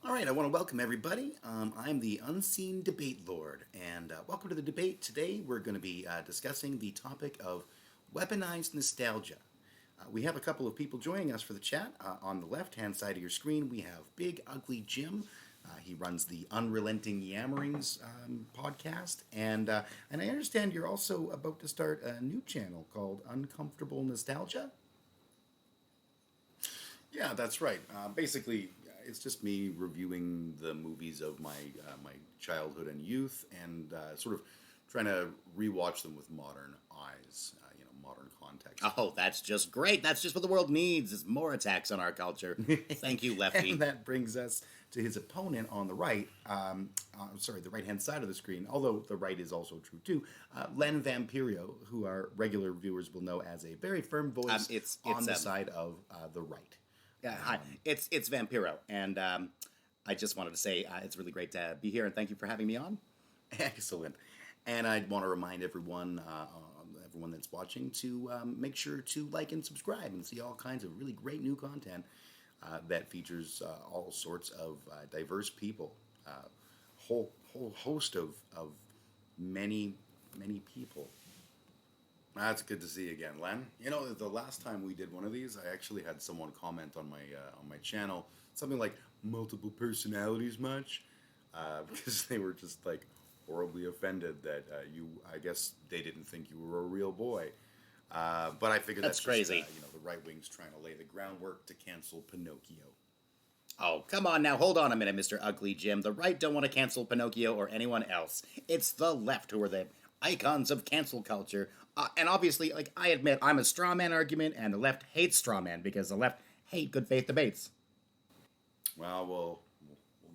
All right, I want to welcome everybody. I'm the Unseen Debate Lord, and welcome to the debate. Today we're going to be discussing the topic of weaponized nostalgia. We have a couple of people joining us for the chat. On the left-hand side of your screen, we have Big Ugly Jim. He runs the Unrelenting Yammerings podcast, and I understand you're also about to start a new channel called Uncomfortable Nostalgia. Yeah, that's right. Basically, it's just me reviewing the movies of my childhood and youth, and sort of trying to rewatch them with modern eyes, modern context. Oh, that's just great. That's just what the world needs is more attacks on our culture. Thank you, Lefty. And that brings us to his opponent on the right. Sorry, the right-hand side of the screen, although the right is also true too. Len Vampiro, who our regular viewers will know as a very firm voice it's on the side of the right. Hi, it's Vampiro, and I just wanted to say it's really great to be here, and thank you for having me on. Excellent. And I'd want to remind everyone that's watching to make sure to like and subscribe and see all kinds of really great new content that features all sorts of diverse people, whole host of many people. That's good to see you again, Len. You know, the last time we did one of these, I actually had someone comment on my channel something like multiple personalities much, because they were just like horribly offended that I guess they didn't think you were a real boy. But I figured that's crazy. Just, the right wing's trying to lay the groundwork to cancel Pinocchio. Oh, come on now, hold on a minute, Mr. Ugly Jim. The right don't want to cancel Pinocchio or anyone else. It's the left who are the icons of cancel culture. And obviously, like, I admit, I'm a straw man argument, and the left hates straw man because the left hate good faith debates. Well, we'll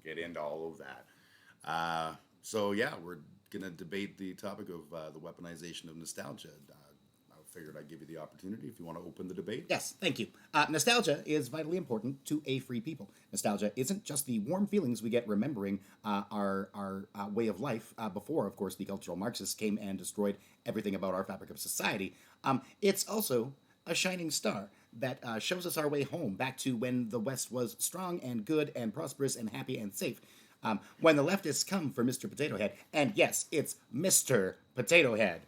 get into all of that. So yeah, we're gonna debate the topic of the weaponization of nostalgia. I figured I'd give you the opportunity if you want to open the debate. Yes, thank you. Nostalgia is vitally important to a free people. Nostalgia isn't just the warm feelings we get remembering our way of life before, of course, the cultural Marxists came and destroyed everything about our fabric of society. It's also a shining star that shows us our way home, back to when the West was strong and good and prosperous and happy and safe. When the leftists come for Mr. Potato Head, and yes, it's Mr. Potato Head,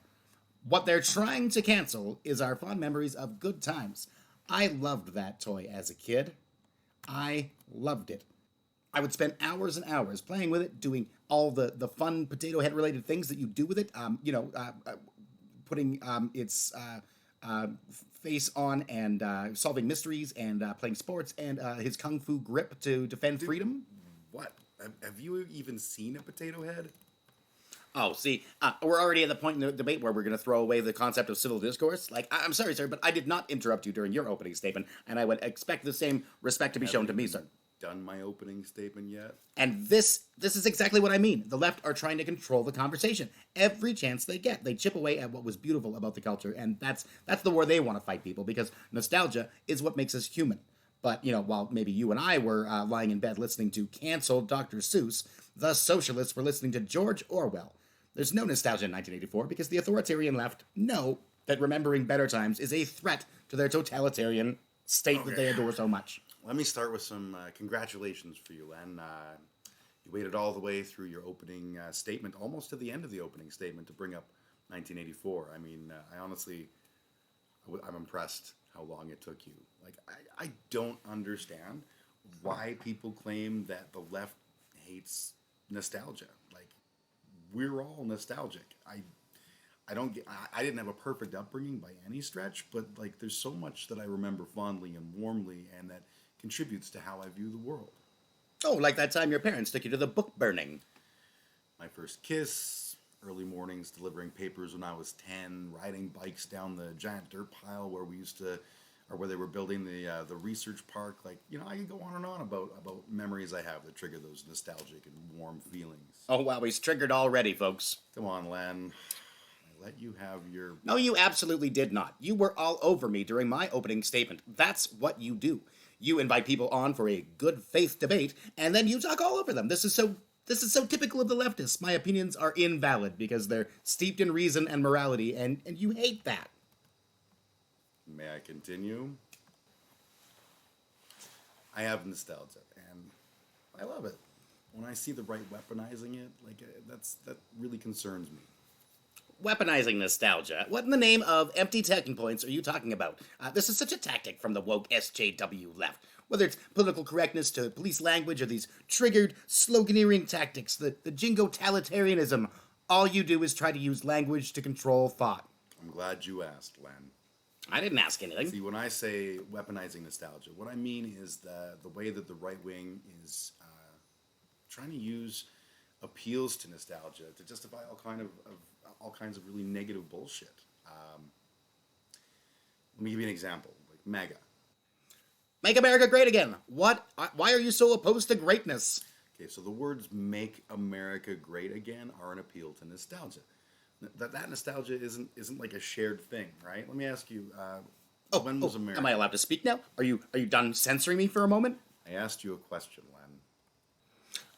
what they're trying to cancel is our fond memories of good times. I loved that toy as a kid. I loved it. I would spend hours and hours playing with it, doing all the fun potato head related things that you do with it. Putting its face on and solving mysteries and playing sports and his kung fu grip to defend freedom. What? Have you even seen a potato head? Oh, see, we're already at the point in the debate where we're going to throw away the concept of civil discourse. Like, I'm sorry, sir, but I did not interrupt you during your opening statement, and I would expect the same respect to be shown to me, sir. Done my opening statement yet? And this is exactly what I mean. The left are trying to control the conversation. Every chance they get, they chip away at what was beautiful about the culture, and that's the war they want to fight, people, because nostalgia is what makes us human. But, while maybe you and I were lying in bed listening to canceled Dr. Seuss, the socialists were listening to George Orwell. There's no nostalgia in 1984 because the authoritarian left know that remembering better times is a threat to their totalitarian state that they adore so much. Let me start with some congratulations for you, Len. You waited all the way through your opening statement, almost to the end of the opening statement, to bring up 1984. I mean, I'm impressed how long it took you. Like, I don't understand why people claim that the left hates nostalgia. Like, we're all nostalgic. I don't get. I didn't have a perfect upbringing by any stretch, but like, there's so much that I remember fondly and warmly, and that contributes to how I view the world. Oh, like that time your parents took you to the book burning. My first kiss, early mornings delivering papers when I was 10, riding bikes down the giant dirt pile where we used to, or where they were building the research park. Like, I can go on and on about memories I have that trigger those nostalgic and warm feelings. Oh, wow, he's triggered already, folks. Come on, Len. I let you have your... No, you absolutely did not. You were all over me during my opening statement. That's what you do. You invite people on for a good faith debate, and then you talk all over them. This is so typical of the leftists. My opinions are invalid because they're steeped in reason and morality, and you hate that. May I continue? I have nostalgia, and I love it. When I see the right weaponizing it, that really concerns me. Weaponizing nostalgia. What in the name of empty talking points are you talking about? This is such a tactic from the woke SJW left. Whether it's political correctness to police language or these triggered sloganeering tactics, the jingo totalitarianism, all you do is try to use language to control thought. I'm glad you asked, Len. I didn't ask anything. See, when I say weaponizing nostalgia, what I mean is the way that the right wing is trying to use appeals to nostalgia to justify all kinds of really negative bullshit. Let me give you an example, like MAGA. Make America great again. What? Why are you so opposed to greatness? Okay, so the words "make America great again" are an appeal to nostalgia. That nostalgia isn't like a shared thing, right? Let me ask you, when was America? Am I allowed to speak now? Are you done censoring me for a moment? I asked you a question, Len.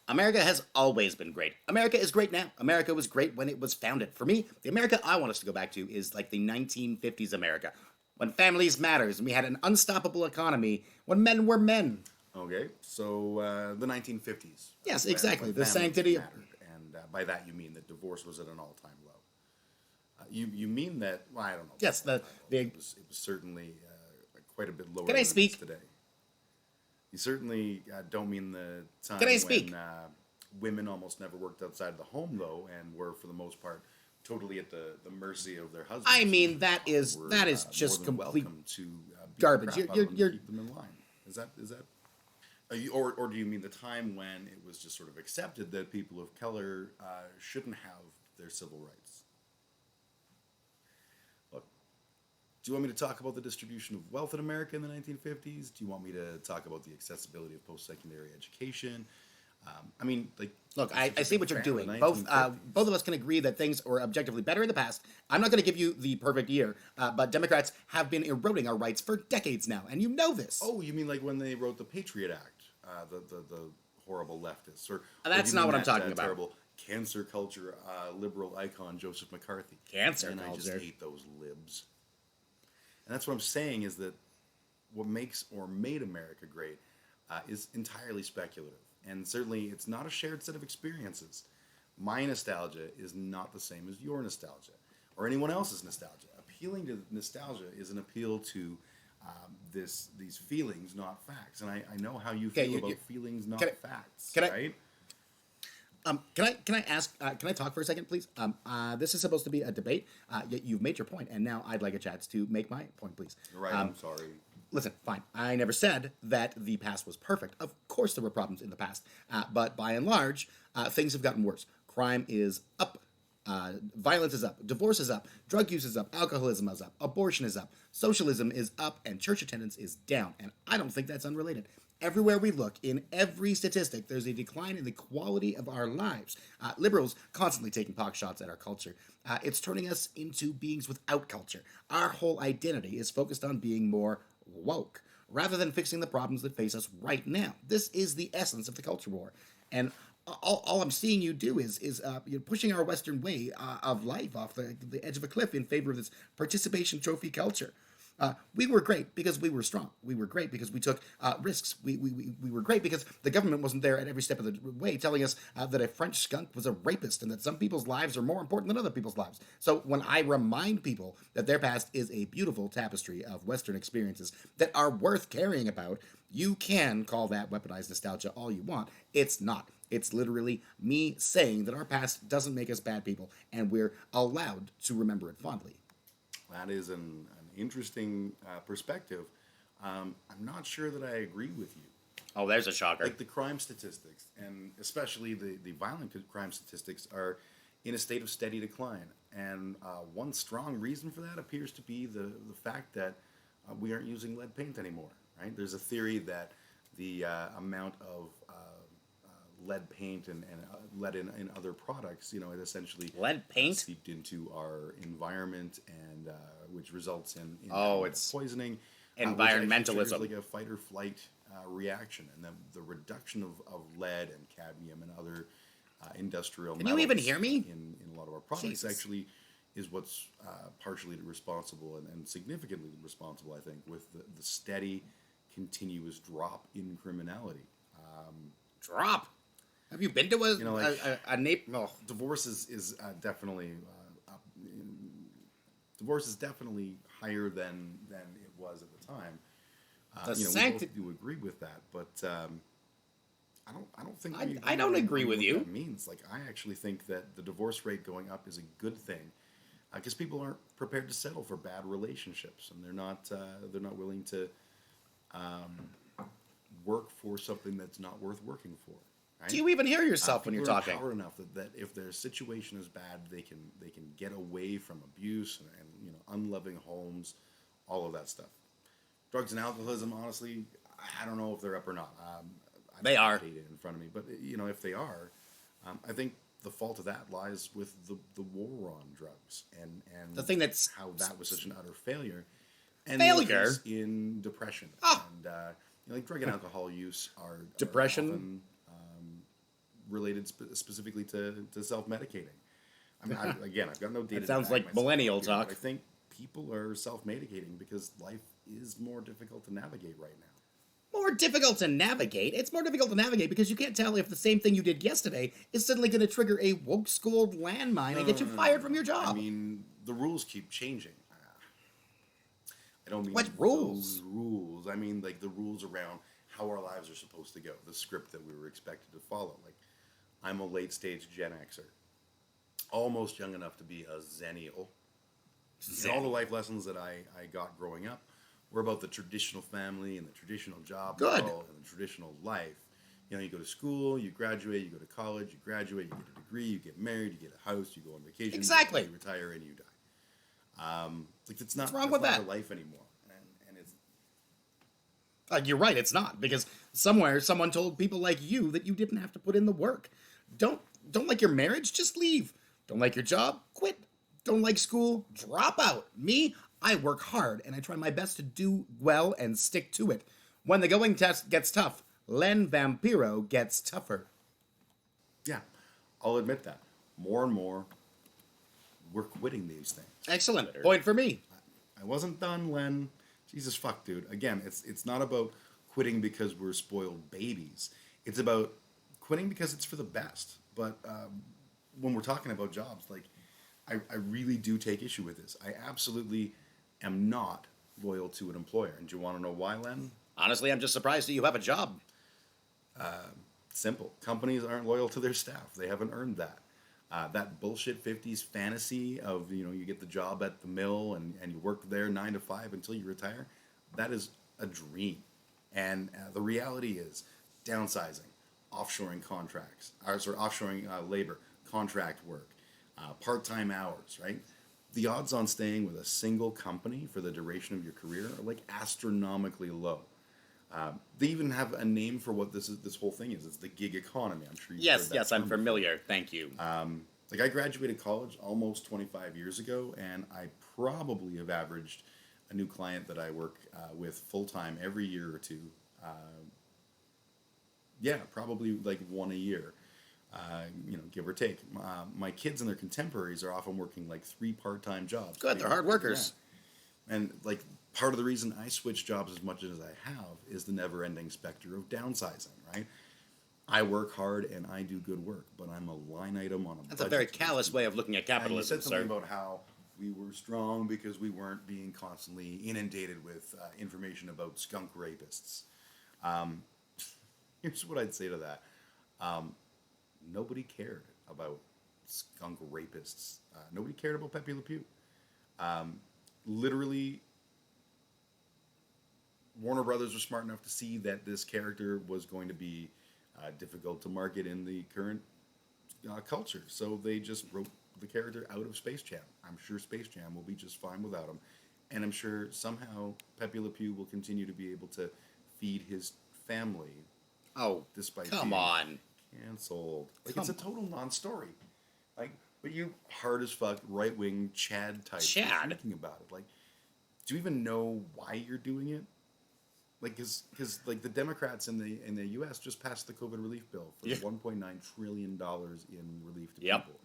America has always been great. America is great now. America was great when it was founded. For me, the America I want us to go back to is like the 1950s America, when families matters and we had an unstoppable economy, when men were men. Okay, so the 1950s. Yes, exactly. The families sanctity. mattered, and by that you mean that divorce was at an all-time low. You mean that? Well, I don't know. Yes, it was certainly quite a bit lower. Can I than speak? It is today. You certainly don't mean the time Can I speak? when women almost never worked outside of the home, though, and were for the most part totally at the mercy of their husbands. I mean, that is Were, just more than complete welcome to beat garbage. the crap out of them to You're keep them in line. Is that? Or do you mean the time when it was just sort of accepted that people of color shouldn't have their civil rights? Look, do you want me to talk about the distribution of wealth in America in the 1950s? Do you want me to talk about the accessibility of post-secondary education? Look, I see what you're doing. Both of us can agree that things were objectively better in the past. I'm not going to give you the perfect year, but Democrats have been eroding our rights for decades now, and you know this. Oh, you mean like when they wrote the Patriot Act, the horrible leftists, or That's do you not mean what I'm talking about. Terrible cancer culture liberal icon Joseph McCarthy. Cancer and I just culture. hate those libs. And that's what I'm saying is that what makes or made America great is entirely speculative. And certainly it's not a shared set of experiences. My nostalgia is not the same as your nostalgia or anyone else's nostalgia. Appealing to nostalgia is an appeal to these feelings, not facts. And I know how you feel about feelings, not facts. Right? Can I ask? Can I talk for a second, please? This is supposed to be a debate. You've made your point, and now I'd like a chance to make my point, please. Right. I'm sorry. Listen, fine. I never said that the past was perfect. Of course, there were problems in the past, but by and large, things have gotten worse. Crime is up. Violence is up. Divorce is up. Drug use is up. Alcoholism is up. Abortion is up. Socialism is up, and church attendance is down. And I don't think that's unrelated. Everywhere we look, in every statistic, there's a decline in the quality of our lives. Liberals constantly taking pot shots at our culture. It's turning us into beings without culture. Our whole identity is focused on being more woke, rather than fixing the problems that face us right now. This is the essence of the culture war. And all I'm seeing you do is you're pushing our Western way of life off the edge of a cliff in favor of this participation trophy culture. We were great because we were strong. We were great because we took risks. We were great because the government wasn't there at every step of the way telling us that a French skunk was a rapist and that some people's lives are more important than other people's lives. So when I remind people that their past is a beautiful tapestry of Western experiences that are worth caring about, you can call that weaponized nostalgia all you want. It's not. It's literally me saying that our past doesn't make us bad people and we're allowed to remember it fondly. That is an interesting perspective. I'm not sure that I agree with you. Oh, there's a shocker. Like the crime statistics, and especially the violent crime statistics, are in a state of steady decline. And one strong reason for that appears to be the fact that we aren't using lead paint anymore. Right? There's a theory that the amount of lead paint and lead in other products, it essentially lead paint seeped into our environment, and which results in it's poisoning, environmentalism, like a fight or flight reaction, and the reduction of lead and cadmium and other industrial. Can you even hear me? In a lot of our products, Jesus. actually, is what's partially responsible and significantly responsible, I think, with the steady, continuous drop in criminality. Drop. Have you been to You know, like a nape? Oh, divorce is definitely divorce is definitely higher than it was at the time. the You know, we sancti- both do agree with that, but I don't think I, we I agree don't agree on with what you. that means. Like, I actually think that the divorce rate going up is a good thing, because people aren't prepared to settle for bad relationships, and they're not willing to work for something that's not worth working for. Do Right? you even hear yourself when you're People are talking? empowered enough that if their situation is bad, they can get away from abuse and you know unloving homes, all of that stuff. Drugs and alcoholism, honestly, I don't know if they're up or not. I They don't are. have data in front of me, but you know if they are, I think the fault of that lies with the war on drugs The and thing that's how that was such an utter failure, and the failure. increase in depression Oh, and you know, like drug and alcohol use are depression. often related specifically to self-medicating. I mean, again, I've got no data It to sounds back like myself millennial up here, talk. but I think people are self-medicating because life is more difficult to navigate right now. More difficult to navigate. It's more difficult to navigate because you can't tell if the same thing you did yesterday is suddenly going to trigger a woke schooled landmine and get you fired from your I job. mean, the rules keep changing. I don't What mean rules? those rules. I mean like the rules around how our lives are supposed to go, the script that we were expected to follow. Like, I'm a late stage Gen Xer, almost young enough to be a Zennial. And all the life lessons that I got growing up were about the traditional family and the traditional job Good. model and the traditional life. You know, you go to school, you graduate, you go to college, you graduate, you get a degree, you get married, you get a house, you go on vacation, Exactly. you retire, and you die. Like, it's What's not wrong that's with not that? our life anymore, and it's You're right, it's not because somewhere someone told people like you that you didn't have to put in the work. Don't don't like your marriage? Just leave. Don't like your job? Quit. Don't like school? Drop out. Me, I work hard and I try my best to do well and stick to it. When the going test gets tough, Len Vampiro gets tougher. yeah, I'll admit that more and more we're quitting these things. Excellent. Point for me. I wasn't done, Len. Jesus fuck, dude. Again, it's not about quitting because we're spoiled babies. It's about quitting because it's for the best. But when we're talking about jobs, like I really do take issue with this. I absolutely am not loyal to an employer. And do you want to know why, Len? Honestly, I'm just surprised that you have a job. Simple. Companies aren't loyal to their staff. They haven't earned that. That bullshit 50s fantasy of, you know, you get the job at the mill and you work there 9 to 5 until you retire, that is a dream. And the reality is downsizing, offshoring contracts, or sorry, offshoring labor, contract work, part-time hours, right? The odds on staying with a single company for the duration of your career are like astronomically low. They even have a name for what this whole thing is. It's the gig economy. I'm sure you've heard Yes, that yes, I'm term before. familiar. Thank you. Like, I graduated college almost 25 years ago, and I probably have averaged a new client that I work with full time every year or two. Yeah, probably like one a year, you know, give or take. My kids and their contemporaries are often working like 3 part-time jobs. Good, they're hard workers. Yeah. And like part of the reason I switch jobs as much as I have is the never-ending specter of downsizing, right? I work hard and I do good work, but I'm a line item on a That's a budget. very callous way of looking at And you capitalism, said something sir. about how we were strong because we weren't being constantly inundated with information about skunk rapists. Here's what I'd say to that. Nobody cared about skunk rapists. Nobody cared about Pepe Le Pew. Literally, Warner Brothers were smart enough to see that this character was going to be difficult to market in the current culture. So they just wrote the character out of Space Jam. I'm sure Space Jam will be just fine without him. And I'm sure somehow Pepe Le Pew will continue to be able to feed his family Oh, despite come being on. canceled. Like, Come it's a total non-story. Like, but you hard as fuck right wing Chad type Chad? thinking about it. Like, do you even know why you're doing it? Like, because like the Democrats in the U.S. just passed the COVID relief bill for Yeah. $1.9 trillion in relief to Yep. people.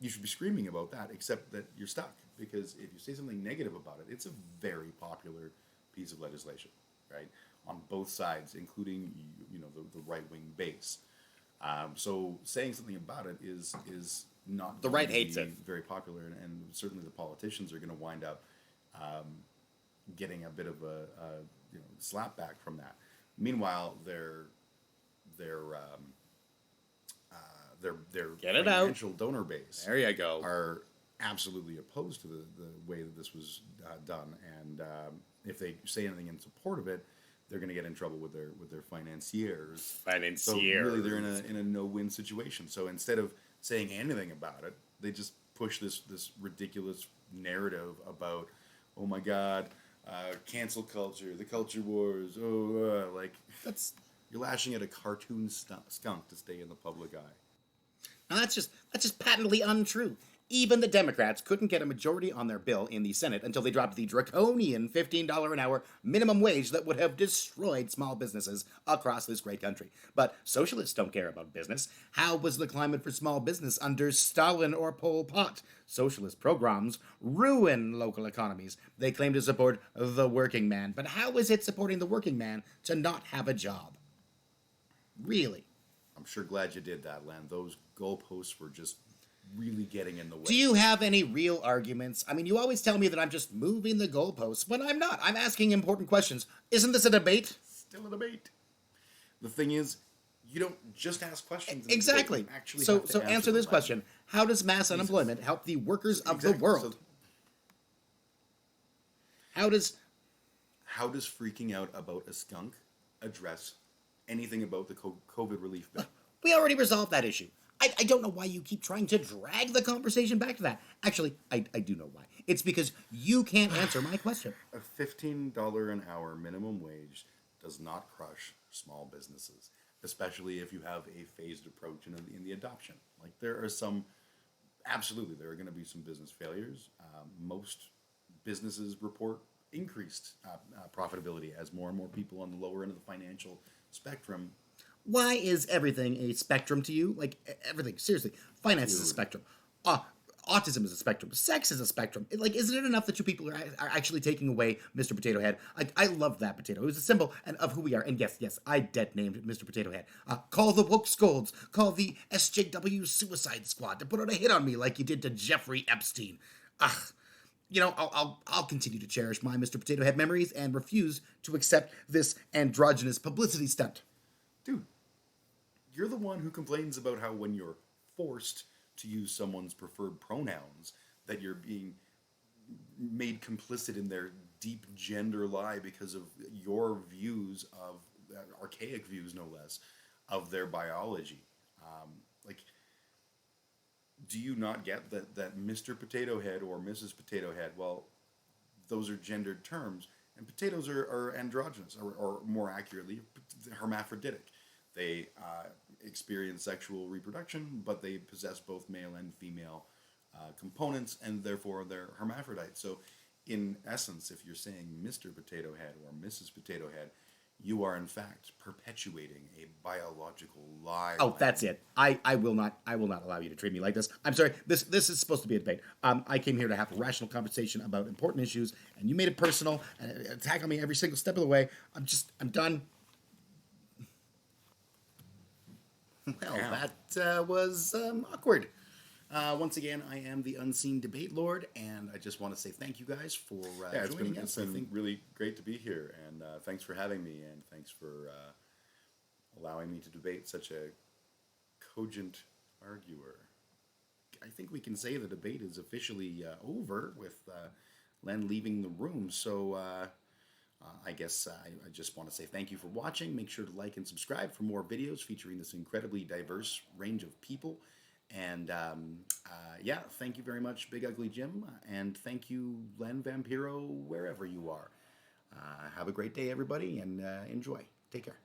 You should be screaming about that, except that you're stuck because if you say something negative about it, it's a very popular piece of legislation, right? on both sides, including the right wing base. So saying something about it is not The going right to hates be it. very popular, and certainly the politicians are going to wind up getting a bit of a slap back from that. Meanwhile, their their Get it out. financial donor base There you go. are absolutely opposed to the way that this was done, and if they say anything in support of it, they're going to get in trouble with their financiers. So really, they're in a no win situation. So instead of saying anything about it, they just push this ridiculous narrative about, oh my God, cancel culture, the culture wars. Like That's you're lashing at a cartoon skunk to stay in the public eye. Now that's just patently untrue. Even the Democrats couldn't get a majority on their bill in the Senate until they dropped the draconian $15 an hour minimum wage that would have destroyed small businesses across this great country. But socialists don't care about business. How was the climate for small business under Stalin or Pol Pot? Socialist pogroms ruin local economies. They claim to support the working man. But how is it supporting the working man to not have a job? Really? I'm sure glad you did that, Len. Those goalposts were just really getting in the way. Do you have any real arguments? I mean, you always tell me that I'm just moving the goalposts, but I'm not. I'm asking important questions. Isn't this a debate? Still a debate. The thing is, you don't just ask questions. Exactly. Actually So, have to so answer this them. question. How does mass unemployment help the workers of the world? So How does... how does freaking out about a skunk address anything about the COVID relief bill? We already resolved that issue. I don't know why you keep trying to drag the conversation back to that. Actually, I do know why. It's because you can't answer my question. A $15 an hour minimum wage does not crush small businesses, especially if you have a phased approach in the adoption. Like there are absolutely, there are going to be some business failures. Most businesses report increased profitability as more and more people on the lower end of the financial spectrum. Why is everything a spectrum to you? Like, everything. Seriously. Finance is a spectrum. Autism is a spectrum. Sex is a spectrum. Like, isn't it enough that you people are actually taking away Mr. Potato Head? I love that potato. It was a symbol of who we are. And yes, I dead named Mr. Potato Head. Call the woke scolds. Call the SJW Suicide Squad to put out a hit on me like you did to Jeffrey Epstein. Ugh. I'll continue to cherish my Mr. Potato Head memories and refuse to accept this androgynous publicity stunt. Dude, you're the one who complains about how when you're forced to use someone's preferred pronouns, that you're being made complicit in their deep gender lie because of your views of, archaic views no less, of their biology. Like, do you not get that Mr. Potato Head or Mrs. Potato Head, well, those are gendered terms, and potatoes are androgynous, or more accurately, hermaphroditic. They experience sexual reproduction, but they possess both male and female components, and therefore they're hermaphrodites. So, in essence, if you're saying Mr. Potato Head or Mrs. Potato Head, you are in fact perpetuating a biological lie. Oh, that's it. I will not allow you to treat me like this. I'm sorry. This is supposed to be a debate. I came here to have a rational conversation about important issues, and you made it personal and attack on me every single step of the way. I'm done. Well, that was awkward. Once again, I am the Unseen Debate Lord, and I just want to say thank you guys for joining us. It's been really great to be here, and thanks for having me, and thanks for allowing me to debate such a cogent arguer. I think we can say the debate is officially over with Len leaving the room, so I guess I just want to say thank you for watching. Make sure to like and subscribe for more videos featuring this incredibly diverse range of people. And yeah, thank you very much, Big Ugly Jim, and thank you, Len Vampiro, wherever you are. Have a great day, everybody, and enjoy. Take care.